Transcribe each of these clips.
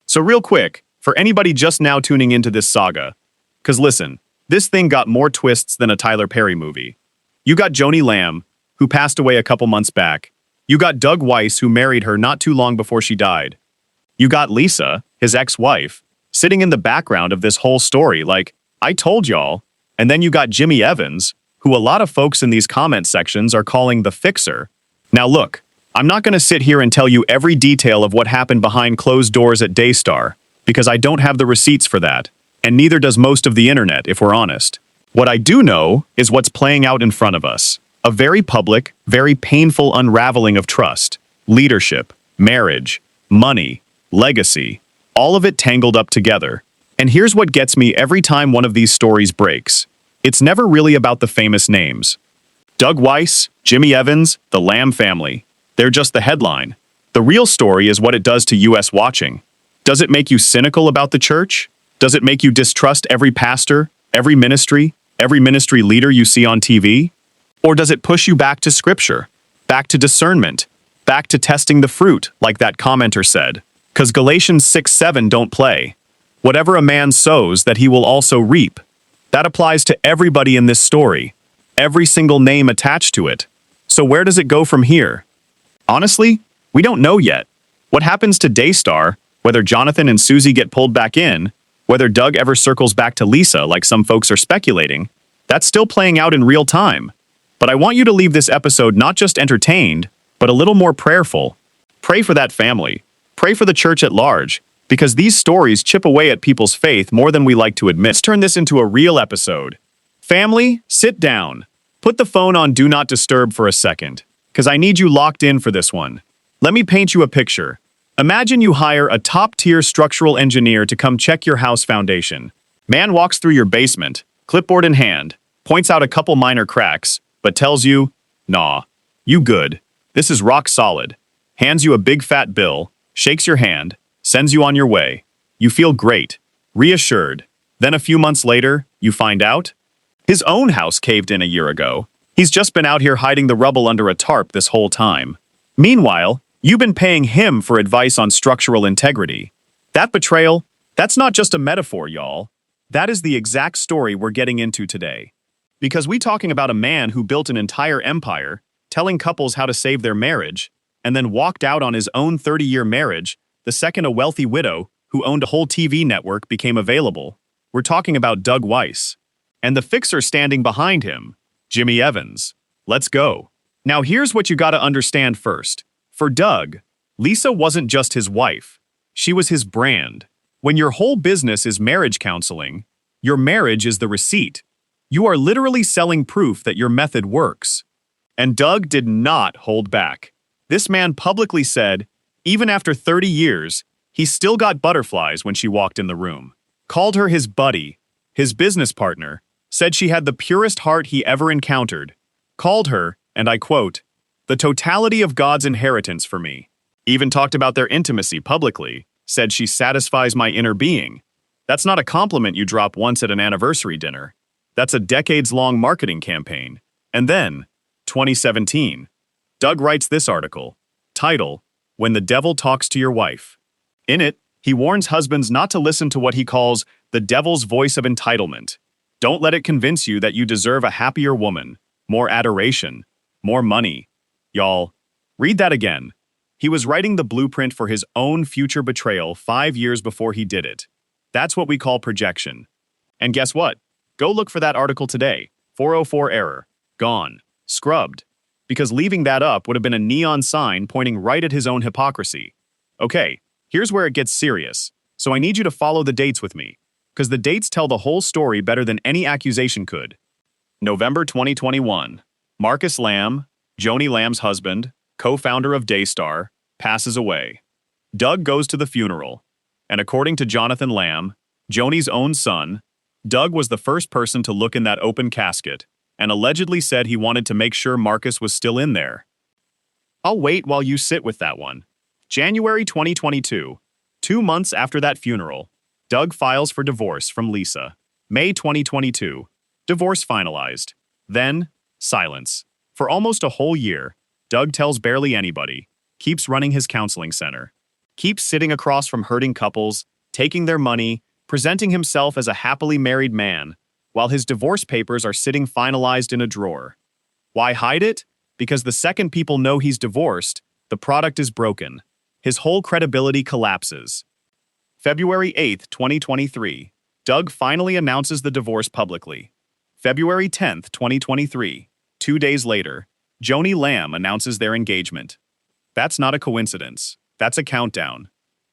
So real quick, for anybody just now tuning into this saga, because listen, this thing got more twists than a Tyler Perry movie. You got Joni Lamb, who passed away a couple months back. You got Doug Weiss, who married her not too long before she died. You got Lisa, his ex-wife, sitting in the background of this whole story like, I told y'all. And then you got Jimmy Evans, who a lot of folks in these comment sections are calling the fixer. Now look, I'm not going to sit here and tell you every detail of what happened behind closed doors at Daystar, because I don't have the receipts for that, and neither does most of the internet, if we're honest. What I do know is what's playing out in front of us. A very public, very painful unraveling of trust, leadership, marriage, money, legacy, all of it tangled up together. And here's what gets me every time one of these stories breaks. It's never really about the famous names. Doug Weiss, Jimmy Evans, the Lamb family. They're just the headline. The real story is what it does to US watching. Does it make you cynical about the church? Does it make you distrust every pastor, every ministry leader you see on TV? Or does it push you back to scripture, back to discernment, back to testing the fruit, like that commenter said? Because Galatians 6:7 don't play. Whatever a man sows, that he will also reap. That applies to everybody in this story. Every single name attached to it. So where does it go from here? Honestly, we don't know yet. What happens to Daystar, whether Jonathan and Susie get pulled back in, whether Doug ever circles back to Lisa like some folks are speculating, that's still playing out in real time. But I want you to leave this episode not just entertained, but a little more prayerful. Pray for that family. Pray for the church at large, because these stories chip away at people's faith more than we like to admit. Let's turn this into a real episode. Family, sit down. Put the phone on Do Not Disturb for a second, because I need you locked in for this one. Let me paint you a picture. Imagine you hire a top-tier structural engineer to come check your house foundation. Man walks through your basement, clipboard in hand, points out a couple minor cracks, but tells you, nah, you good. This is rock solid. Hands you a big fat bill, shakes your hand, sends you on your way. You feel great, reassured. Then a few months later, you find out his own house caved in a year ago. He's just been out here hiding the rubble under a tarp this whole time. Meanwhile, you've been paying him for advice on structural integrity. That betrayal, that's not just a metaphor, y'all. That is the exact story we're getting into today. Because we're talking about a man who built an entire empire, telling couples how to save their marriage, and then walked out on his own 30-year marriage, the second a wealthy widow who owned a whole TV network became available. We're talking about Doug Weiss. And the fixer standing behind him, Jimmy Evans. Let's go. Now here's what you gotta understand first. For Doug, Lisa wasn't just his wife. She was his brand. When your whole business is marriage counseling, your marriage is the receipt. You are literally selling proof that your method works. And Doug did not hold back. This man publicly said, even after 30 years, he still got butterflies when she walked in the room. Called her his buddy, his business partner, said she had the purest heart he ever encountered. Called her, and I quote, the totality of God's inheritance for me. Even talked about their intimacy publicly, said she satisfies my inner being. That's not a compliment you drop once at an anniversary dinner. That's a decades-long marketing campaign. And then, 2017, Doug writes this article, title, When the Devil Talks to Your Wife. In it, he warns husbands not to listen to what he calls the devil's voice of entitlement. Don't let it convince you that you deserve a happier woman, more adoration, more money. Y'all, read that again. He was writing the blueprint for his own future betrayal 5 years before he did it. That's what we call projection. And guess what? Go look for that article today. 404 error. Gone. Scrubbed. Because leaving that up would have been a neon sign pointing right at his own hypocrisy. Okay, here's where it gets serious. So I need you to follow the dates with me, because the dates tell the whole story better than any accusation could. November 2021. Marcus Lamb, Joni Lamb's husband, co-founder of Daystar, passes away. Doug goes to the funeral. And according to Jonathan Lamb, Joni's own son, Doug was the first person to look in that open casket and allegedly said he wanted to make sure Marcus was still in there. I'll wait while you sit with that one. January 2022, 2 months after that funeral, Doug files for divorce from Lisa. May 2022, divorce finalized. Then, silence. For almost a whole year, Doug tells barely anybody, keeps running his counseling center, keeps sitting across from hurting couples, taking their money, presenting himself as a happily married man, while his divorce papers are sitting finalized in a drawer. Why hide it? Because the second people know he's divorced, the product is broken. His whole credibility collapses. February 8th, 2023. Doug finally announces the divorce publicly. February 10th, 2023. 2 days later, Joni Lamb announces their engagement. That's not a coincidence. That's a countdown.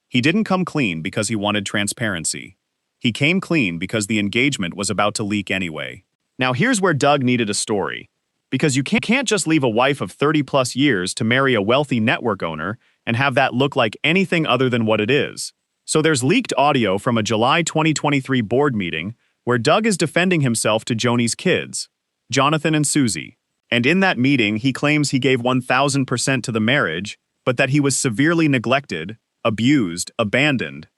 He didn't come clean because he wanted transparency. He came clean because the engagement was about to leak anyway. Now here's where Doug needed a story. Because you can't just leave a wife of 30+ years to marry a wealthy network owner and have that look like anything other than what it is. So there's leaked audio from a July 2023 board meeting where Doug is defending himself to Joni's kids, Jonathan and Susie. And in that meeting, he claims he gave 1,000% to the marriage, but that he was severely neglected, abused, abandoned,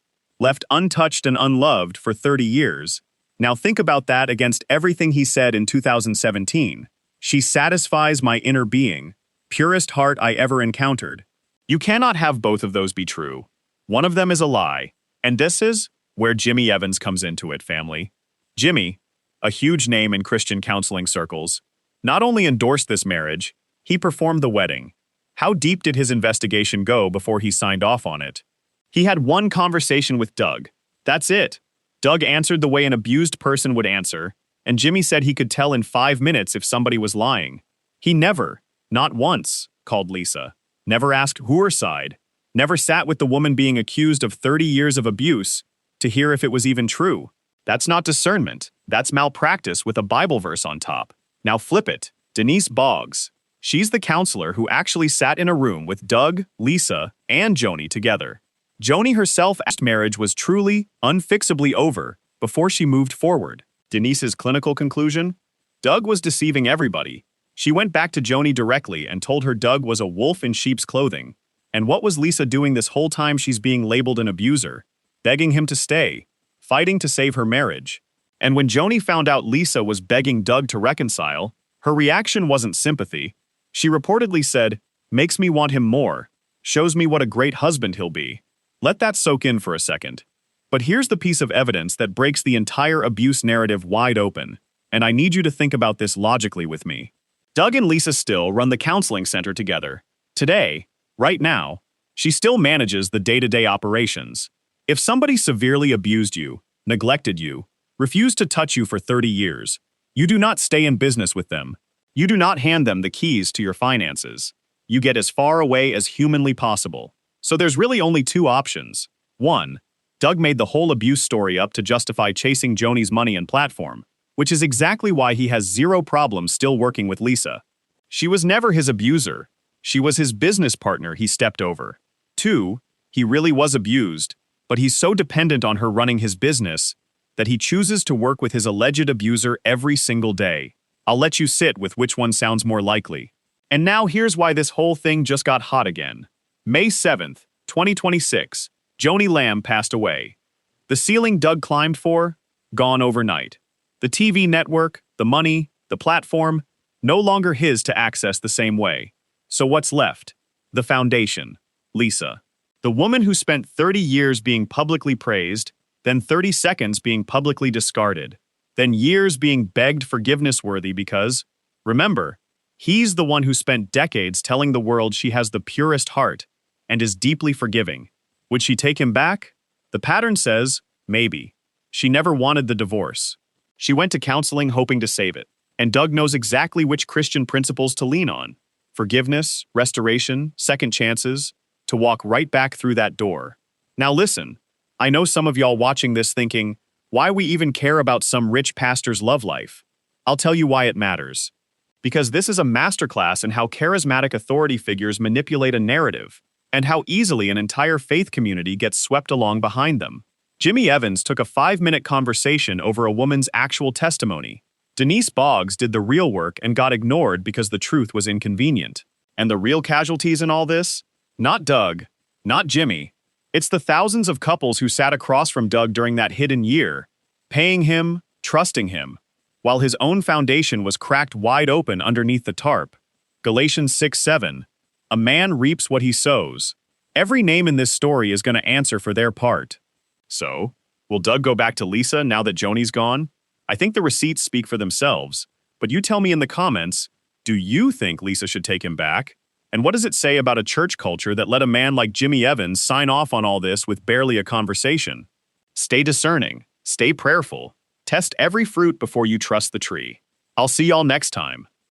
left untouched and unloved for 30 years. Now think about that against everything he said in 2017. She satisfies my inner being, purest heart I ever encountered. You cannot have both of those be true. One of them is a lie. And this is where Jimmy Evans comes into it, family. Jimmy, a huge name in Christian counseling circles, not only endorsed this marriage, he performed the wedding. How deep did his investigation go before he signed off on it? He had one conversation with Doug. That's it. Doug answered the way an abused person would answer, and Jimmy said he could tell in 5 minutes if somebody was lying. He never, not once, called Lisa, never asked her side, never sat with the woman being accused of 30 years of abuse to hear if it was even true. That's not discernment. That's malpractice with a Bible verse on top. Now flip it. Denise Boggs. She's the counselor who actually sat in a room with Doug, Lisa, and Joni together. Joni herself asked marriage was truly, unfixably over before she moved forward. Denise's clinical conclusion? Doug was deceiving everybody. She went back to Joni directly and told her Doug was a wolf in sheep's clothing. And what was Lisa doing this whole time she's being labeled an abuser? Begging him to stay, fighting to save her marriage. And when Joni found out Lisa was begging Doug to reconcile, her reaction wasn't sympathy. She reportedly said, "Makes me want him more. Shows me what a great husband he'll be." Let that soak in for a second. But here's the piece of evidence that breaks the entire abuse narrative wide open, and I need you to think about this logically with me. Doug and Lisa still run the counseling center together. Today, right now, she still manages the day-to-day operations. If somebody severely abused you, neglected you, refused to touch you for 30 years, you do not stay in business with them. You do not hand them the keys to your finances. You get as far away as humanly possible. So there's really only two options. One, Doug made the whole abuse story up to justify chasing Joni's money and platform, which is exactly why he has zero problem still working with Lisa. She was never his abuser. She was his business partner he stepped over. Two, he really was abused, but he's so dependent on her running his business that he chooses to work with his alleged abuser every single day. I'll let you sit with which one sounds more likely. And now here's why this whole thing just got hot again. May 7th, 2026, Joni Lamb passed away. The ceiling Doug climbed for? Gone overnight. The TV network, the money, the platform, no longer his to access the same way. So what's left? The foundation. Lisa. The woman who spent 30 years being publicly praised, then 30 seconds being publicly discarded, then years being begged forgiveness-worthy because, remember, he's the one who spent decades telling the world she has the purest heart and is deeply forgiving. Would she take him back? The pattern says, maybe. She never wanted the divorce. She went to counseling hoping to save it. And Doug knows exactly which Christian principles to lean on. Forgiveness, restoration, second chances, to walk right back through that door. Now listen, I know some of y'all watching this thinking, why we even care about some rich pastor's love life? I'll tell you why it matters. Because this is a masterclass in how charismatic authority figures manipulate a narrative, and how easily an entire faith community gets swept along behind them. Jimmy Evans took a 5-minute conversation over a woman's actual testimony. Denise Boggs did the real work and got ignored because the truth was inconvenient. And the real casualties in all this? Not Doug, not Jimmy. It's the thousands of couples who sat across from Doug during that hidden year, paying him, trusting him, while his own foundation was cracked wide open underneath the tarp. Galatians 6:7. A man reaps what he sows. Every name in this story is going to answer for their part. So, will Doug go back to Lisa now that Joni's gone? I think the receipts speak for themselves, but you tell me in the comments, do you think Lisa should take him back? And what does it say about a church culture that let a man like Jimmy Evans sign off on all this with barely a conversation? Stay discerning, stay prayerful, test every fruit before you trust the tree. I'll see y'all next time.